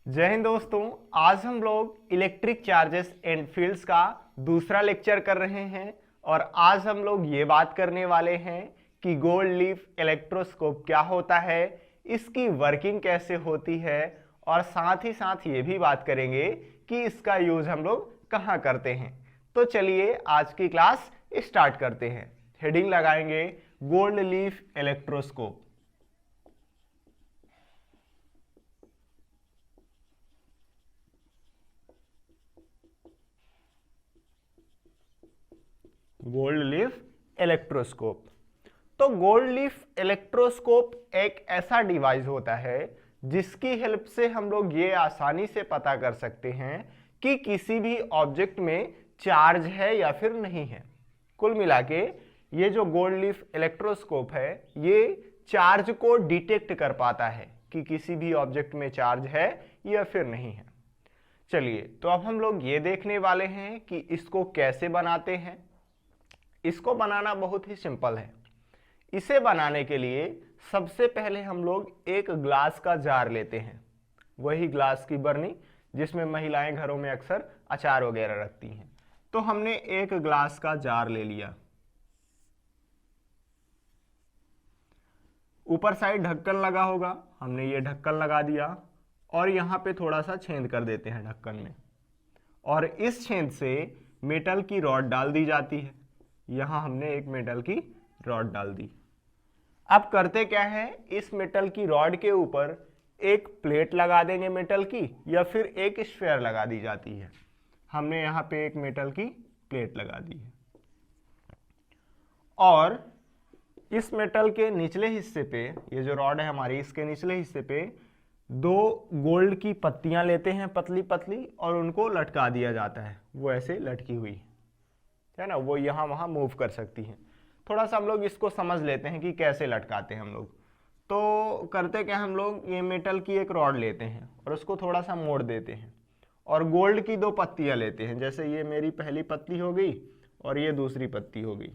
जय हिंद दोस्तों। आज हम लोग इलेक्ट्रिक चार्जेस एंड फील्ड्स का दूसरा लेक्चर कर रहे हैं और आज हम लोग ये बात करने वाले हैं कि गोल्ड लीफ इलेक्ट्रोस्कोप क्या होता है, इसकी वर्किंग कैसे होती है और साथ ही साथ ये भी बात करेंगे कि इसका यूज हम लोग कहाँ करते हैं। तो चलिए आज की क्लास स्टार्ट करते हैं। हेडिंग लगाएंगे gold leaf electroscope. Gold leaf electroscope. तो गोल्ड लीफ इलेक्ट्रोस्कोप एक ऐसा डिवाइस होता है जिसकी हेल्प से हम लोग ये आसानी से पता कर सकते हैं कि किसी भी ऑब्जेक्ट में चार्ज है या फिर नहीं है। कुल मिला के ये जो गोल्ड लीफ इलेक्ट्रोस्कोप है ये चार्ज को डिटेक्ट कर पाता है कि किसी भी ऑब्जेक्ट में चार्ज है या फिर नहीं है। चलिए तो अब हम लोग ये देखने वाले हैं कि इसको कैसे बनाते हैं। इसको बनाना बहुत ही सिंपल है। इसे बनाने के लिए सबसे पहले हम लोग एक ग्लास का जार लेते हैं, वही ग्लास की बरनी जिसमें महिलाएं घरों में अक्सर अचार वगैरह रखती हैं। तो हमने एक ग्लास का जार ले लिया। ऊपर साइड ढक्कन लगा होगा, हमने ये ढक्कन लगा दिया और यहाँ पे थोड़ा सा छेद कर देते हैं ढक्कन में, और इस छेद से मेटल की रॉड डाल दी जाती है। यहाँ हमने एक मेटल की रॉड डाल दी। अब करते क्या है, इस मेटल की रॉड के ऊपर एक प्लेट लगा देंगे मेटल की, या फिर एक स्फीयर लगा दी जाती है। हमने यहाँ पे एक मेटल की प्लेट लगा दी है और इस मेटल के निचले हिस्से पे, ये जो रॉड है हमारी, इसके निचले हिस्से पे दो गोल्ड की पत्तियां लेते हैं पतली पतली, और उनको लटका दिया जाता है। वो ऐसे लटकी हुई है ना, वो यहाँ वहाँ मूव कर सकती हैं। थोड़ा सा हम लोग इसको समझ लेते हैं कि कैसे लटकाते हैं हम लोग। तो करते क्या, हम लोग ये मेटल की एक रॉड लेते हैं और उसको थोड़ा सा मोड़ देते हैं और गोल्ड की दो पत्तियां लेते हैं। जैसे ये मेरी पहली पत्ती हो गई और ये दूसरी पत्ती हो गई।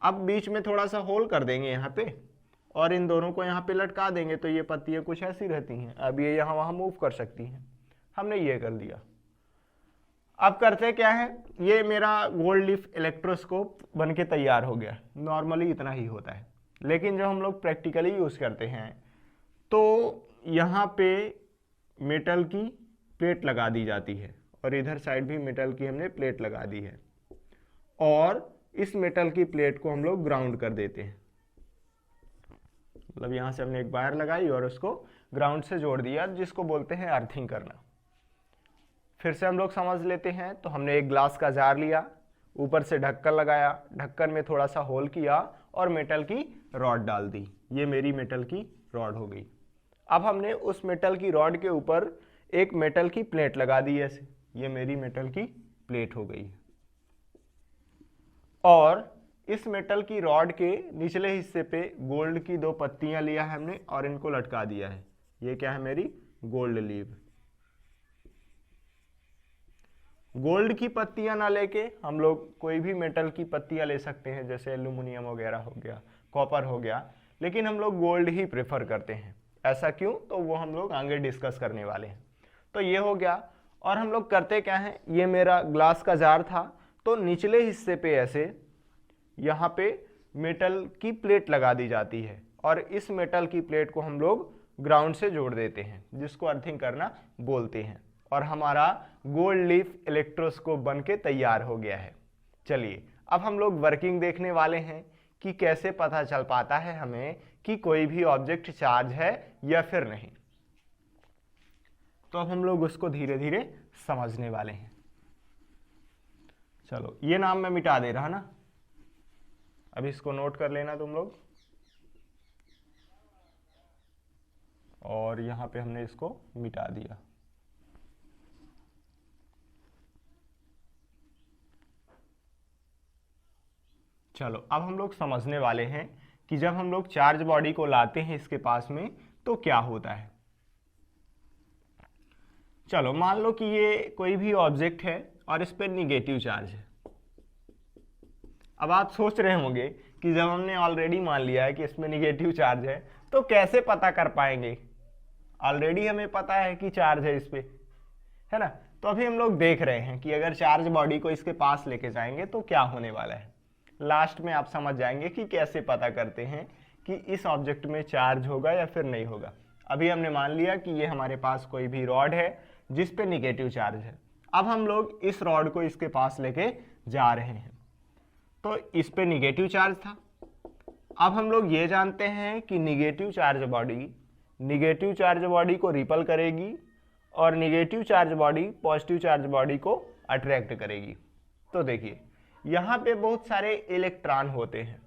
अब बीच में थोड़ा सा होल कर देंगे यहाँ पे और इन दोनों को यहाँ पे लटका देंगे, तो ये पत्तियां कुछ ऐसी रहती हैं। अब ये यहाँ वहाँ मूव कर सकती हैं। हमने ये कर दिया। अब करते क्या है, ये मेरा गोल्ड लीफ इलेक्ट्रोस्कोप बनके तैयार हो गया। नॉर्मली इतना ही होता है, लेकिन जब हम लोग प्रैक्टिकली यूज़ करते हैं तो यहाँ पे मेटल की प्लेट लगा दी जाती है और इधर साइड भी मेटल की हमने प्लेट लगा दी है, और इस मेटल की प्लेट को हम लोग ग्राउंड कर देते हैं। मतलब यहाँ से हमने एक वायर लगाई और उसको ग्राउंड से जोड़ दिया, जिसको बोलते हैं अर्थिंग करना। फिर से हम लोग समझ लेते हैं। तो हमने एक ग्लास का जार लिया, ऊपर से ढक्कन लगाया, ढक्कन में थोड़ा सा होल किया और मेटल की रॉड डाल दी। ये मेरी मेटल की रॉड हो गई। अब हमने उस मेटल की रॉड के ऊपर एक मेटल की प्लेट लगा दी ऐसे। ये मेरी मेटल की प्लेट हो गई। और इस मेटल की रॉड के निचले हिस्से पे गोल्ड की दो पत्तियां लिया है हमने और इनको लटका दिया है। ये क्या है, मेरी गोल्ड लीफ। गोल्ड की पत्तियां ना लेके हम लोग कोई भी मेटल की पत्तियां ले सकते हैं, जैसे एल्यूमिनियम वगैरह हो गया, कॉपर हो गया, लेकिन हम लोग गोल्ड ही प्रेफर करते हैं। ऐसा क्यों, तो वो हम लोग आगे डिस्कस करने वाले हैं। तो ये हो गया। और हम लोग करते क्या है, ये मेरा ग्लास का जार था, तो निचले हिस्से पे ऐसे यहाँ पे मेटल की प्लेट लगा दी जाती है और इस मेटल की प्लेट को हम लोग ग्राउंड से जोड़ देते हैं, जिसको अर्थिंग करना बोलते हैं। और हमारा गोल्ड लीफ इलेक्ट्रोस्कोप बनके तैयार हो गया है। चलिए अब हम लोग वर्किंग देखने वाले हैं कि कैसे पता चल पाता है हमें कि कोई भी ऑब्जेक्ट चार्ज है या फिर नहीं। तो अब हम लोग उसको धीरे धीरे समझने वाले हैं। चलो ये नाम मैं मिटा दे रहा ना, अभी इसको नोट कर लेना तुम लोग। और यहां पे हमने इसको मिटा दिया। चलो अब हम लोग समझने वाले हैं कि जब हम लोग चार्ज बॉडी को लाते हैं इसके पास में तो क्या होता है। चलो मान लो कि ये कोई भी ऑब्जेक्ट है और इस पर निगेटिव चार्ज है। अब आप सोच रहे होंगे कि जब हमने ऑलरेडी मान लिया है कि इसमें निगेटिव चार्ज है तो कैसे पता कर पाएंगे। ऑलरेडी हमें पता है कि चार्ज है इस पे, है ना। तो अभी हम लोग देख रहे हैं कि अगर चार्ज बॉडी को इसके पास लेके जाएंगे तो क्या होने वाला है। लास्ट में आप समझ जाएंगे कि कैसे पता करते हैं कि इस ऑब्जेक्ट में चार्ज होगा या फिर नहीं होगा। अभी हमने मान लिया कि ये हमारे पास कोई भी रॉड है जिस पे निगेटिव चार्ज है। अब हम लोग इस रॉड को इसके पास लेके जा रहे हैं, तो इस पे निगेटिव चार्ज था। अब हम लोग ये जानते हैं कि निगेटिव चार्ज बॉडी को रिपल करेगी और negative charge body positive charge body को अट्रैक्ट करेगी। तो देखिए यहाँ पे बहुत सारे इलेक्ट्रॉन होते हैं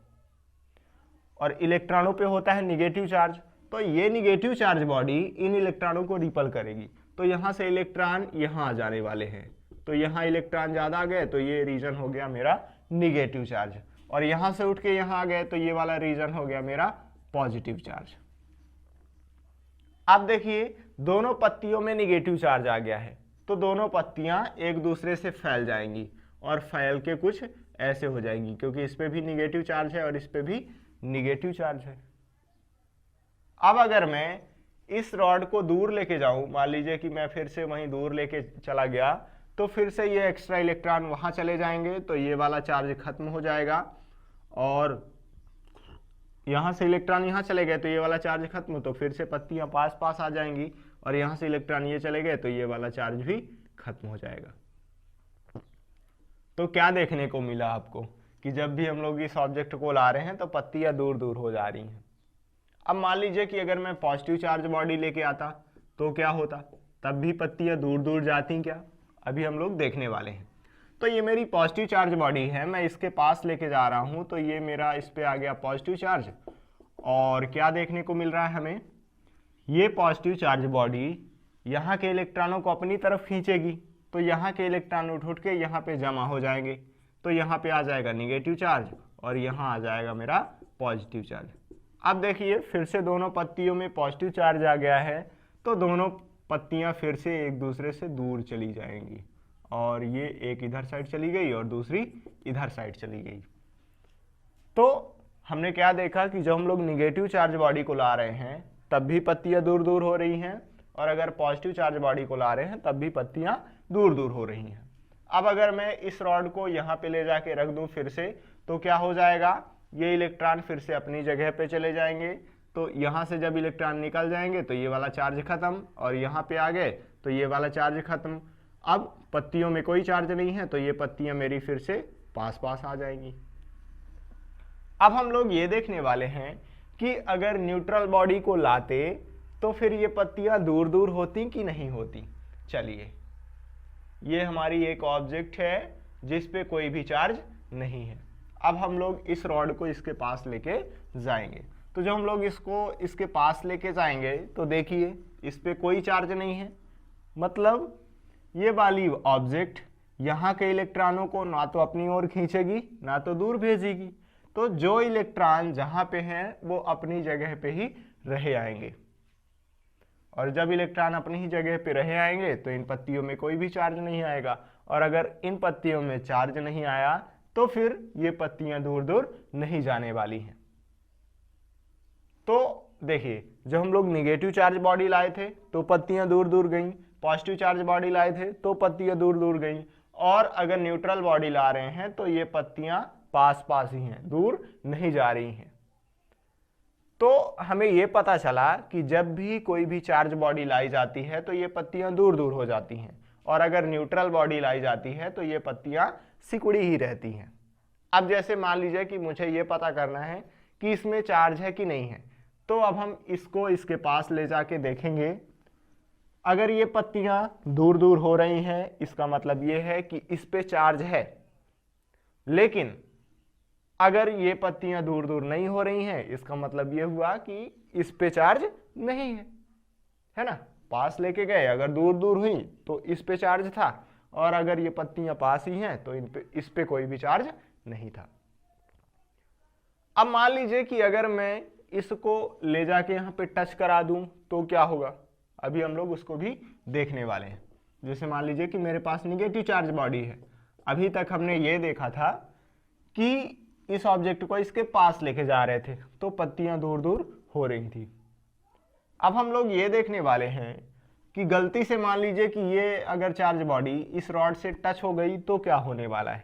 और इलेक्ट्रॉनों पे होता है निगेटिव चार्ज, तो ये निगेटिव चार्ज बॉडी इन इलेक्ट्रॉनों को रिपल करेगी। तो यहाँ से इलेक्ट्रॉन यहाँ आ जाने वाले हैं, तो यहाँ इलेक्ट्रॉन ज़्यादा आ गए तो ये रीजन हो गया मेरा निगेटिव चार्ज, और यहाँ से उठ के यहाँ आ गए तो ये वाला रीजन हो गया मेरा पॉजिटिव चार्ज। अब देखिए दोनों पत्तियों में निगेटिव चार्ज आ गया है, तो दोनों पत्तियां एक दूसरे से फैल जाएंगी और फैल के कुछ ऐसे हो जाएंगी, क्योंकि इस पे भी निगेटिव चार्ज है और इस पे भी निगेटिव चार्ज है। अब अगर मैं इस रॉड को दूर लेके जाऊं, मान लीजिए कि मैं फिर से वहीं दूर लेके चला गया, तो फिर से ये एक्स्ट्रा इलेक्ट्रॉन वहां चले जाएंगे, तो ये वाला चार्ज खत्म हो जाएगा, और यहाँ से इलेक्ट्रॉन यहाँ चले गए तो ये वाला चार्ज खत्म, तो फिर से पत्तियां पास पास आ जाएंगी, और यहाँ से इलेक्ट्रॉन ये चले गए तो ये वाला चार्ज भी खत्म हो जाएगा। तो क्या देखने को मिला आपको कि जब भी हम लोग इस ऑब्जेक्ट को ला रहे हैं तो पत्तियां दूर दूर हो जा रही हैं। अब मान लीजिए कि अगर मैं पॉजिटिव चार्ज बॉडी लेके आता तो क्या होता, तब भी पत्तियां दूर दूर जाती क्या, अभी हम लोग देखने वाले हैं। तो ये मेरी पॉजिटिव चार्ज बॉडी है, मैं इसके पास लेके जा रहा हूं, तो ये मेरा इस पे आ गया पॉजिटिव चार्ज, और क्या देखने को मिल रहा है हमें, ये पॉजिटिव चार्ज बॉडी यहाँ के इलेक्ट्रॉनों को अपनी तरफ खींचेगी, तो यहाँ के इलेक्ट्रॉन उठ के यहाँ पे जमा हो जाएंगे, तो यहाँ पे आ जाएगा निगेटिव चार्ज और यहाँ आ जाएगा मेरा पॉजिटिव चार्ज। अब देखिए फिर से दोनों पत्तियों में पॉजिटिव चार्ज आ गया है, तो दोनों पत्तियाँ फिर से एक दूसरे से दूर चली जाएंगी, और ये एक इधर साइड चली गई और दूसरी इधर साइड चली गई। तो हमने क्या देखा कि जब हम लोग निगेटिव चार्ज बॉडी को ला रहे हैं तब भी पत्तियां दूर दूर हो रही हैं, और अगर पॉजिटिव चार्ज बॉडी को ला रहे हैं तब भी पत्तियां दूर दूर हो रही हैं। अब अगर मैं इस रॉड को यहाँ पे ले जाके रख दूं फिर से, तो क्या हो जाएगा, ये इलेक्ट्रॉन फिर से अपनी जगह पे चले जाएंगे, तो यहाँ से जब इलेक्ट्रॉन निकल जाएंगे तो ये वाला चार्ज खत्म, और यहाँ पे आ गए तो ये वाला चार्ज खत्म। अब पत्तियों में कोई चार्ज नहीं है, तो ये पत्तियां मेरी फिर से पास पास आ जाएंगी। अब हम लोग ये देखने वाले हैं कि अगर न्यूट्रल बॉडी को लाते तो फिर ये पत्तियां दूर दूर होती कि नहीं होती। चलिए, ये हमारी एक ऑब्जेक्ट है जिस पे कोई भी चार्ज नहीं है। अब हम लोग इस रॉड को इसके पास लेके जाएंगे, तो जब हम लोग इसको इसके पास लेके जाएंगे तो देखिए इस पे कोई चार्ज नहीं है, मतलब ये वाली ऑब्जेक्ट यहाँ के इलेक्ट्रॉनों को ना तो अपनी ओर खींचेगी ना तो दूर भेजेगी, तो जो इलेक्ट्रॉन जहाँ पे हैं वो अपनी जगह पे ही रह आएंगे, और जब इलेक्ट्रॉन अपनी ही जगह पे रह आएंगे तो इन पत्तियों में कोई भी चार्ज नहीं आएगा, और अगर इन पत्तियों में चार्ज नहीं आया तो फिर ये पत्तियां दूर दूर नहीं जाने वाली हैं। तो देखिए जब हम लोग निगेटिव चार्ज बॉडी लाए थे तो पत्तियां दूर दूर गईं, पॉजिटिव चार्ज बॉडी लाए थे तो पत्तियां दूर दूर गईं, और अगर न्यूट्रल बॉडी ला रहे हैं तो ये पत्तियां पास पास ही हैं, दूर नहीं जा रही हैं। तो हमें ये पता चला कि जब भी कोई भी चार्ज बॉडी लाई जाती है तो ये पत्तियां दूर दूर हो जाती हैं, और अगर न्यूट्रल बॉडी लाई जाती है तो ये पत्तियां सिकुड़ी ही रहती हैं। अब जैसे मान लीजिए कि मुझे ये पता करना है कि इसमें चार्ज है कि नहीं है, तो अब हम इसको इसके पास ले जाके देखेंगे। अगर ये पत्तियां दूर दूर हो रही हैं इसका मतलब ये है कि इस पे चार्ज है, लेकिन अगर ये पत्तियां दूर दूर नहीं हो रही हैं इसका मतलब ये हुआ कि इस पे चार्ज नहीं है ना। पास लेके गए, अगर दूर दूर हुई तो इस पे चार्ज था, और अगर ये पत्तियां पास ही हैं तो इस पे कोई भी चार्ज नहीं था। अब मान लीजिए कि अगर मैं इसको ले जाके यहाँ पे टच करा दूं तो क्या होगा, अभी हम लोग उसको भी देखने वाले हैं। जैसे मान लीजिए कि मेरे पास निगेटिव चार्ज बॉडी है, अभी तक हमने ये देखा था कि इस ऑब्जेक्ट को इसके पास लेके जा रहे थे तो पत्तियां दूर दूर हो रही थी। अब हम लोग ये देखने वाले हैं कि गलती से मान लीजिए कि ये अगर चार्ज बॉडी इस रॉड से टच हो गई तो क्या होने वाला है,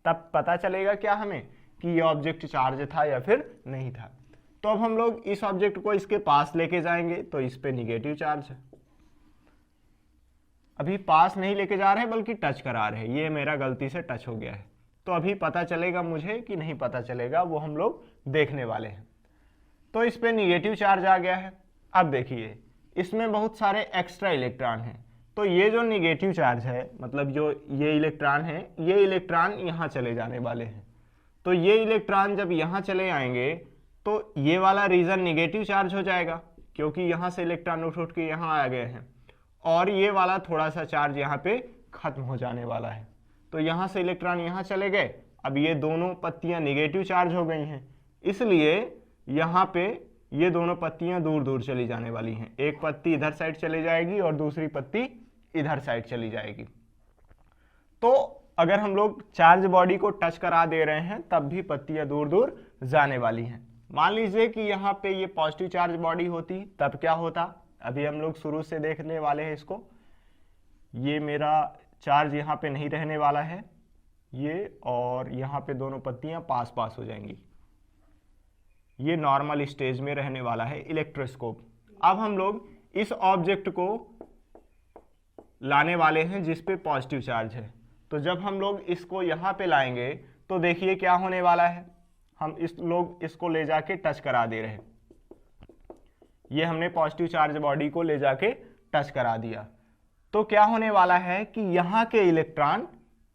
तब पता चलेगा क्या हमें कि ये ऑब्जेक्ट चार्ज था या फिर नहीं था। तो अब हम लोग इस ऑब्जेक्ट को इसके पास लेके जाएंगे तो इस पे निगेटिव चार्ज है, अभी पास नहीं लेके जा रहे हैं बल्कि टच करा रहे हैं, ये मेरा गलती से टच हो गया है। तो अभी पता चलेगा मुझे कि नहीं पता चलेगा, वो हम लोग देखने वाले हैं। तो इस पे निगेटिव चार्ज आ गया है। अब देखिए इसमें बहुत सारे एक्स्ट्रा इलेक्ट्रॉन हैं, तो ये जो निगेटिव चार्ज है मतलब जो ये इलेक्ट्रॉन है, ये इलेक्ट्रॉन यहाँ चले जाने वाले हैं। तो ये इलेक्ट्रॉन जब यहाँ चले आएंगे तो ये वाला रीजन निगेटिव चार्ज हो जाएगा, क्योंकि यहाँ से इलेक्ट्रॉन उठ के यहाँ आ गए हैं, और ये वाला थोड़ा सा चार्ज यहाँ पे खत्म हो जाने वाला है। तो यहाँ से इलेक्ट्रॉन यहाँ चले गए, अब ये दोनों पत्तियाँ निगेटिव चार्ज हो गई हैं, इसलिए यहाँ पे ये दोनों पत्तियाँ दूर दूर चली जाने वाली हैं। एक पत्ती इधर साइड चली जाएगी और दूसरी पत्ती इधर साइड चली जाएगी। तो अगर हम लोग चार्ज बॉडी को टच करा दे रहे हैं तब भी पत्तियाँ दूर दूर जाने वाली हैं। मान लीजिए कि यहाँ पे ये पॉजिटिव चार्ज बॉडी होती तब क्या होता, अभी हम लोग शुरू से देखने वाले हैं इसको। ये मेरा चार्ज यहाँ पे नहीं रहने वाला है, ये और यहाँ पे दोनों पत्तियाँ पास पास हो जाएंगी, ये नॉर्मल स्टेज में रहने वाला है इलेक्ट्रोस्कोप। अब हम लोग इस ऑब्जेक्ट को लाने वाले हैं जिस पे पॉजिटिव चार्ज है। तो जब हम लोग इसको यहाँ पे लाएंगे तो देखिए क्या होने वाला है, हम लोग इसको ले जाके टच करा दे रहे हैं। ये हमने पॉजिटिव चार्ज बॉडी को ले जाके टच करा दिया, तो क्या होने वाला है कि यहाँ के इलेक्ट्रॉन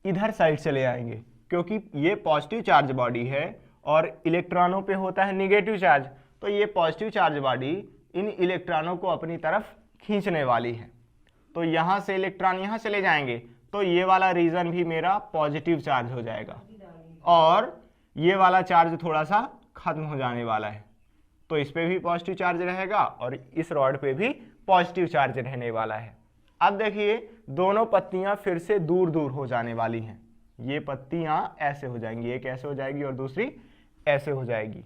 इधर साइड चले आएंगे, क्योंकि ये पॉजिटिव चार्ज बॉडी है और इलेक्ट्रॉनों पे होता है निगेटिव चार्ज। तो ये पॉजिटिव चार्ज बॉडी इन इलेक्ट्रॉनों को अपनी तरफ खींचने वाली है, तो यहाँ से इलेक्ट्रॉन यहाँ चले जाएंगे, तो ये वाला रीजन भी मेरा पॉजिटिव चार्ज हो जाएगा और ये वाला चार्ज थोड़ा सा खत्म हो जाने वाला है। तो इस पे भी पॉजिटिव चार्ज रहेगा और इस रॉड पे भी पॉजिटिव चार्ज रहने वाला है। अब देखिए दोनों पत्तियां फिर से दूर दूर हो जाने वाली हैं, ये पत्तियां ऐसे हो जाएंगी, एक ऐसे हो जाएगी और दूसरी ऐसे हो जाएगी।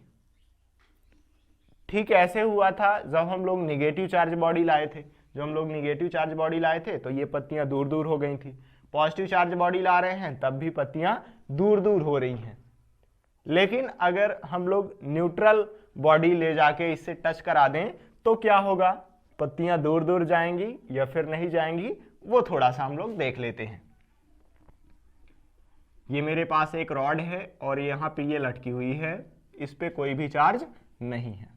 ठीक ऐसे हुआ था जब हम लोग निगेटिव चार्ज बॉडी लाए थे। जब हम लोग निगेटिव चार्ज बॉडी लाए थे तो ये पत्तियां दूर दूर हो गई थी। पॉजिटिव चार्ज बॉडी ला रहे हैं तब भी पत्तियां दूर दूर हो रही हैं। लेकिन अगर हम लोग न्यूट्रल बॉडी ले जाके इससे टच करा दें तो क्या होगा, पत्तियां दूर दूर जाएंगी या फिर नहीं जाएंगी, वो थोड़ा सा हम लोग देख लेते हैं। ये मेरे पास एक रॉड है और यहाँ पे ये लटकी हुई है, इस पे कोई भी चार्ज नहीं है।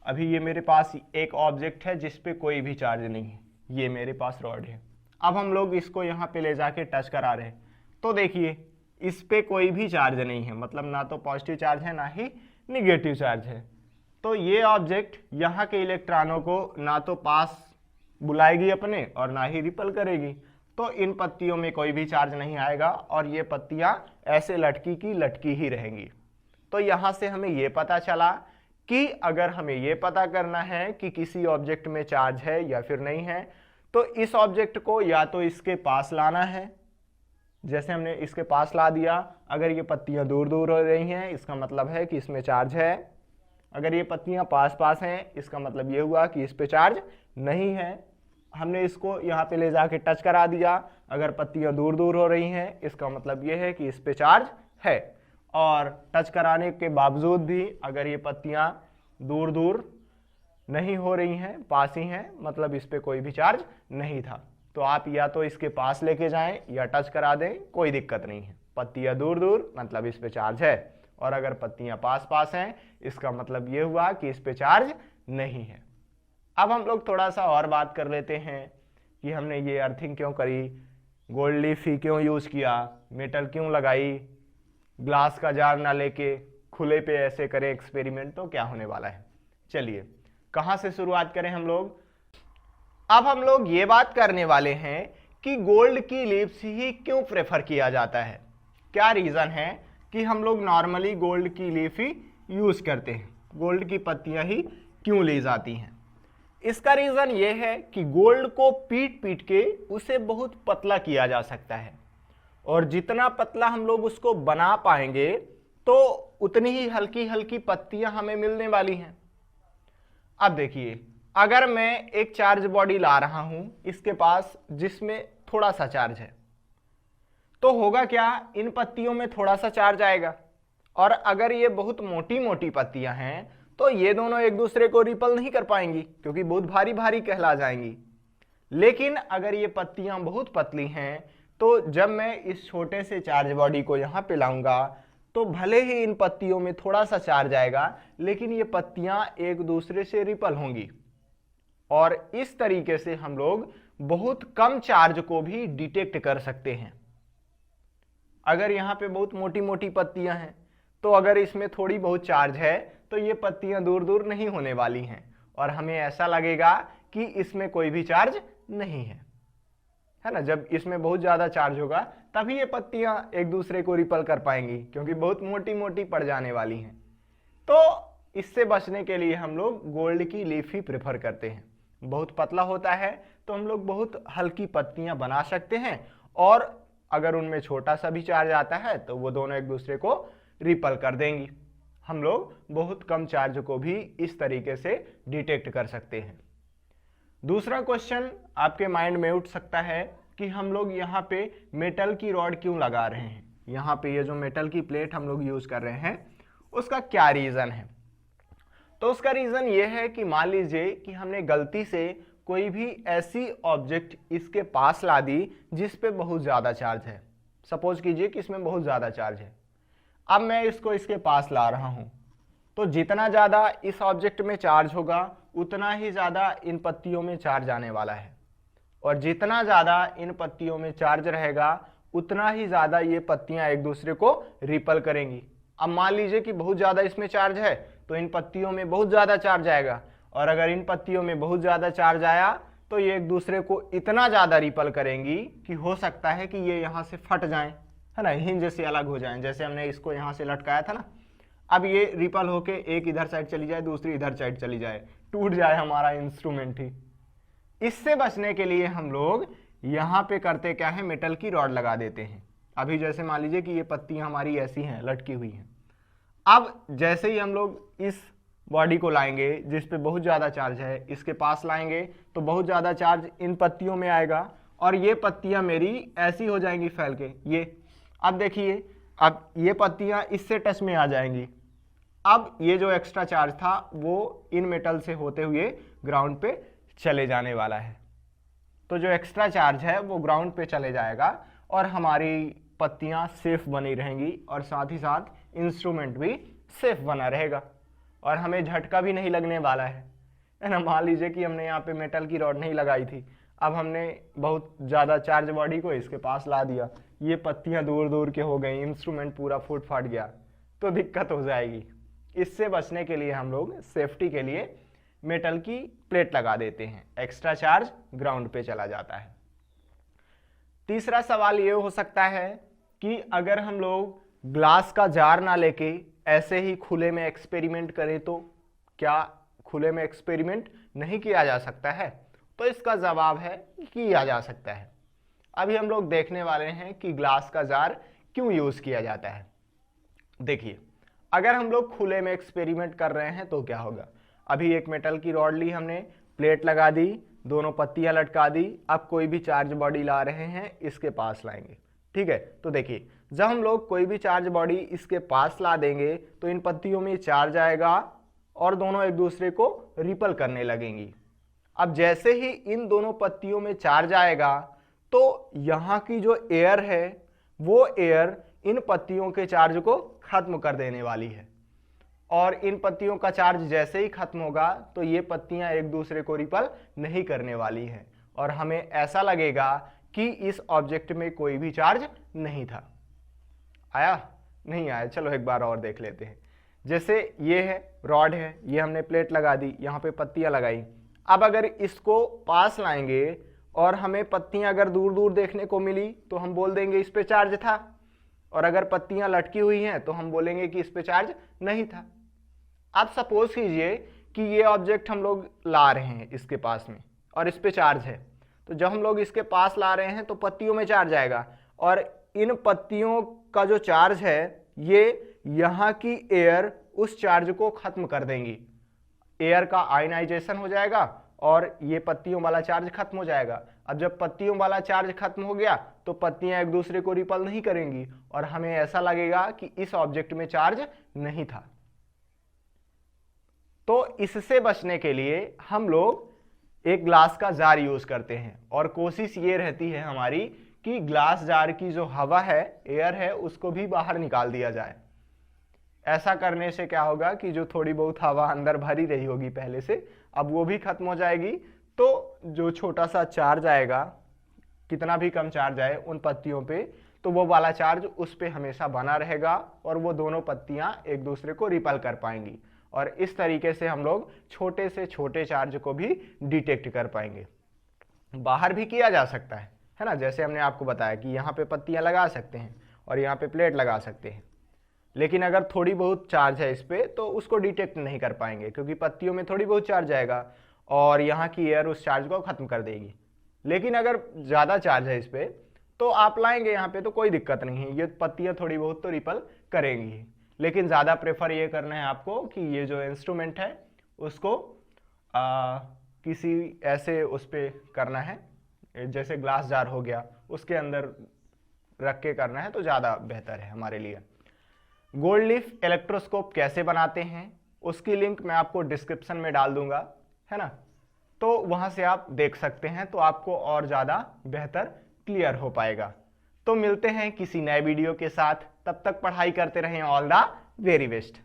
अभी ये मेरे पास एक ऑब्जेक्ट है जिस पे कोई भी चार्ज नहीं है, ये मेरे पास रॉड है। अब हम लोग इसको यहाँ पे ले जाके टच करा रहे हैं तो देखिए इस पे कोई भी चार्ज नहीं है, मतलब ना तो पॉजिटिव चार्ज है ना ही निगेटिव चार्ज है। तो ये ऑब्जेक्ट यहाँ के इलेक्ट्रॉनों को ना तो पास बुलाएगी अपने और ना ही रिपल करेगी, तो इन पत्तियों में कोई भी चार्ज नहीं आएगा और ये पत्तियां ऐसे लटकी की लटकी ही रहेंगी। तो यहाँ से हमें ये पता चला कि अगर हमें ये पता करना है कि किसी ऑब्जेक्ट में चार्ज है या फिर नहीं है, तो इस ऑब्जेक्ट को या तो इसके पास लाना है, जैसे हमने इसके पास ला दिया। अगर ये पत्तियां दूर दूर हो रही हैं इसका मतलब है कि इसमें चार्ज है, अगर ये पत्तियां पास पास हैं इसका मतलब ये हुआ कि इस पे चार्ज नहीं है। हमने इसको यहाँ पे ले जाके टच करा दिया, अगर पत्तियां दूर दूर हो रही हैं इसका मतलब ये है कि इस पे चार्ज है, और टच कराने के बावजूद भी अगर ये पत्तियां दूर दूर नहीं हो रही हैं, पास ही हैं, मतलब इस पे कोई भी चार्ज नहीं था। तो आप या तो इसके पास लेके जाएं या टच करा दें, कोई दिक्कत नहीं है। पत्तियां दूर दूर मतलब इस पे चार्ज है, और अगर पत्तियां पास पास हैं इसका मतलब ये हुआ कि इस पे चार्ज नहीं है। अब हम लोग थोड़ा सा और बात कर लेते हैं कि हमने ये अर्थिंग क्यों करी, गोल्ड लीफ ही क्यों यूज किया, मेटल क्यों लगाई, ग्लास का जार ना लेके खुले पे ऐसे करें एक्सपेरिमेंट, तो क्या होने वाला है। चलिए कहाँ से शुरुआत करें हम लोग। अब हम लोग ये बात करने वाले हैं कि गोल्ड की लीव्स ही क्यों प्रेफर किया जाता है, क्या रीजन है कि हम लोग नॉर्मली गोल्ड की लीफ ही यूज करते हैं, गोल्ड की पत्तियां ही क्यों ली जाती हैं। इसका रीजन ये है कि गोल्ड को पीट पीट के उसे बहुत पतला किया जा सकता है, और जितना पतला हम लोग उसको बना पाएंगे तो उतनी ही हल्की हल्की पत्तियां हमें मिलने वाली हैं। अब देखिए, अगर मैं एक चार्ज बॉडी ला रहा हूं इसके पास जिसमें थोड़ा सा चार्ज है, तो होगा क्या, इन पत्तियों में थोड़ा सा चार्ज आएगा, और अगर ये बहुत मोटी मोटी पत्तियां हैं तो ये दोनों एक दूसरे को रिपल नहीं कर पाएंगी क्योंकि बहुत भारी भारी कहला जाएंगी। लेकिन अगर ये पत्तियां बहुत पतली हैं तो जब मैं इस छोटे से चार्ज बॉडी को यहाँ पे लाऊंगा तो भले ही इन पत्तियों में थोड़ा सा चार्ज आएगा लेकिन ये पत्तियां एक दूसरे से रिपल होंगी, और इस तरीके से हम लोग बहुत कम चार्ज को भी डिटेक्ट कर सकते हैं। अगर यहाँ पे बहुत मोटी मोटी पत्तियां हैं तो अगर इसमें थोड़ी बहुत चार्ज है तो ये पत्तियां दूर दूर नहीं होने वाली हैं और हमें ऐसा लगेगा कि इसमें कोई भी चार्ज नहीं है ना। जब इसमें बहुत ज्यादा चार्ज होगा तभी ये पत्तियां एक दूसरे को रिपल कर पाएंगी क्योंकि बहुत मोटी मोटी पड़ जाने वाली हैं। तो इससे बचने के लिए हम लोग गोल्ड की लीफ ही प्रेफर करते हैं। बहुत पतला होता है तो हम लोग बहुत हल्की पत्तियां बना सकते हैं, और अगर उनमें छोटा सा भी चार्ज आता है तो वो दोनों एक दूसरे को रिपल कर देंगी। हम लोग बहुत कम चार्ज को भी इस तरीके से डिटेक्ट कर सकते हैं। दूसरा क्वेश्चन आपके माइंड में उठ सकता है कि हम लोग यहाँ पे मेटल की रॉड क्यों लगा रहे हैं, यहाँ पे ये जो मेटल की प्लेट हम लोग यूज कर रहे हैं उसका क्या रीजन है। तो उसका रीजन ये है कि मान लीजिए कि हमने गलती से कोई भी ऐसी ऑब्जेक्ट इसके पास ला दी जिस पे बहुत ज्यादा चार्ज है। सपोज कीजिए कि इसमें बहुत ज्यादा चार्ज है, अब मैं इसको इसके पास ला रहा हूं, तो जितना ज्यादा इस ऑब्जेक्ट में चार्ज होगा उतना ही ज्यादा इन पत्तियों में चार्ज आने वाला है, और जितना ज्यादा इन पत्तियों में चार्ज रहेगा उतना ही ज्यादा ये पत्तियां एक दूसरे को रिपल करेंगी। अब मान लीजिए कि बहुत ज्यादा इसमें चार्ज है तो इन पत्तियों में बहुत ज्यादा चार्ज आएगा, और अगर इन पत्तियों में बहुत ज्यादा चार्ज आया तो ये एक दूसरे को इतना ज्यादा रिपल करेंगी कि हो सकता है कि ये यहाँ से फट जाएं, है ना, हिंज से अलग हो जाएं। जैसे हमने इसको यहाँ से लटकाया था ना, अब ये रिपल होके एक इधर साइड चली जाए दूसरी इधर साइड चली जाए, टूट जाए हमारा इंस्ट्रूमेंट ही। इससे बचने के लिए हम लोग यहाँ पे करते क्या है, मेटल की रॉड लगा देते हैं। अभी जैसे मान लीजिए कि ये पत्तियां हमारी ऐसी हैं, लटकी हुई हैं। अब जैसे ही हम लोग इस बॉडी को लाएंगे जिस पे बहुत ज़्यादा चार्ज है, इसके पास लाएंगे तो बहुत ज़्यादा चार्ज इन पत्तियों में आएगा और ये पत्तियां मेरी ऐसी हो जाएंगी फैल के। ये अब देखिए, अब ये पत्तियां इससे टच में आ जाएंगी। अब ये जो एक्स्ट्रा चार्ज था वो इन मेटल से होते हुए ग्राउंड पे चले जाने वाला है। तो जो एक्स्ट्रा चार्ज है वो ग्राउंड पे चले जाएगा और हमारी पत्तियां सेफ बनी रहेंगी, और साथ ही साथ इंस्ट्रूमेंट भी सेफ बना रहेगा और हमें झटका भी नहीं लगने वाला है ना। मान लीजिए कि हमने यहाँ पे मेटल की रॉड नहीं लगाई थी, अब हमने बहुत ज़्यादा चार्ज बॉडी को इसके पास ला दिया, ये पत्तियां दूर दूर के हो गई, इंस्ट्रूमेंट पूरा फूट फाट गया तो दिक्कत हो जाएगी। इससे बचने के लिए हम लोग सेफ्टी के लिए मेटल की प्लेट लगा देते हैं, एक्स्ट्रा चार्ज ग्राउंड पे चला जाता है। तीसरा सवाल ये हो सकता है कि अगर हम लोग ग्लास का जार ना लेके ऐसे ही खुले में एक्सपेरिमेंट करें तो क्या खुले में एक्सपेरिमेंट नहीं किया जा सकता है? तो इसका जवाब है किया जा सकता है। अभी हम लोग देखने वाले हैं कि ग्लास का जार क्यों यूज किया जाता है। देखिए, अगर हम लोग खुले में एक्सपेरिमेंट कर रहे हैं तो क्या होगा। अभी एक मेटल की रॉड ली हमने, प्लेट लगा दी, दोनों पत्तियां लटका दी। अब कोई भी चार्ज बॉडी ला रहे हैं, इसके पास लाएंगे, ठीक है। तो देखिए, जब हम लोग कोई भी चार्ज बॉडी इसके पास ला देंगे तो इन पत्तियों में चार्ज आएगा और दोनों एक दूसरे को रिपल करने लगेंगी। अब जैसे ही इन दोनों पत्तियों में चार्ज आएगा तो यहाँ की जो एयर है वो एयर इन पत्तियों के चार्ज को खत्म कर देने वाली है, और इन पत्तियों का चार्ज जैसे ही खत्म होगा तो ये पत्तियां एक दूसरे को रिपल नहीं करने वाली हैं और हमें ऐसा लगेगा कि इस ऑब्जेक्ट में कोई भी चार्ज नहीं था। आया नहीं आया? चलो एक बार और देख लेते हैं। जैसे ये है रॉड है, ये हमने प्लेट लगा दी, यहाँ पे पत्तियां लगाई। अब अगर इसको पास लाएंगे और हमें पत्तियां अगर दूर दूर देखने को मिली तो हम बोल देंगे इस पे चार्ज था, और अगर पत्तियां लटकी हुई हैं तो हम बोलेंगे कि इस पे चार्ज नहीं था। आप सपोज कीजिए कि ये ऑब्जेक्ट हम लोग ला रहे हैं इसके पास में और इस पे चार्ज है, तो जब हम लोग इसके पास ला रहे हैं तो पत्तियों में चार्ज आएगा और इन पत्तियों का जो चार्ज है ये यहाँ की एयर उस चार्ज को खत्म कर देंगी, एयर का आयनाइजेशन हो जाएगा और ये पत्तियों वाला चार्ज खत्म हो जाएगा। अब जब पत्तियों वाला चार्ज खत्म हो गया तो पत्तियां एक दूसरे को रिपल नहीं करेंगी और हमें ऐसा लगेगा कि इस ऑब्जेक्ट में चार्ज नहीं था। तो इससे बचने के लिए हम लोग एक ग्लास का जार यूज करते हैं और कोशिश ये रहती है हमारी कि ग्लास जार की जो हवा है, एयर है, उसको भी बाहर निकाल दिया जाए। ऐसा करने से क्या होगा कि जो थोड़ी बहुत हवा अंदर भरी रही होगी पहले से, अब वो भी खत्म हो जाएगी। तो जो छोटा सा चार्ज आएगा, कितना भी कम चार्ज आए उन पत्तियों पे, तो वो वाला चार्ज उस पे हमेशा बना रहेगा और वो दोनों पत्तियां एक दूसरे को रिपल कर पाएंगी। और इस तरीके से हम लोग छोटे से छोटे चार्ज को भी डिटेक्ट कर पाएंगे। बाहर भी किया जा सकता है ना, जैसे हमने आपको बताया कि यहाँ पे पत्तियां लगा सकते हैं और यहाँ पे प्लेट लगा सकते हैं। लेकिन अगर थोड़ी बहुत चार्ज है इस पे तो उसको डिटेक्ट नहीं कर पाएंगे, क्योंकि पत्तियों में थोड़ी बहुत चार्ज आएगा और यहाँ की एयर उस चार्ज को खत्म कर देगी। लेकिन अगर ज़्यादा चार्ज है इस पे तो आप लाएंगे यहाँ पे तो कोई दिक्कत नहीं है, ये पत्तियाँ थोड़ी बहुत तो रिपल करेंगी। लेकिन ज़्यादा प्रेफर ये करना है आपको कि ये जो इंस्ट्रूमेंट है उसको किसी ऐसे उस पर करना है, जैसे ग्लास जार हो गया, उसके अंदर रख के करना है तो ज़्यादा बेहतर है हमारे लिए। गोल्ड लीफ इलेक्ट्रोस्कोप कैसे बनाते हैं उसकी लिंक मैं आपको डिस्क्रिप्शन में डाल दूंगा, है ना, तो वहां से आप देख सकते हैं, तो आपको और ज़्यादा बेहतर क्लियर हो पाएगा। तो मिलते हैं किसी नए वीडियो के साथ, तब तक पढ़ाई करते रहें। All the very best.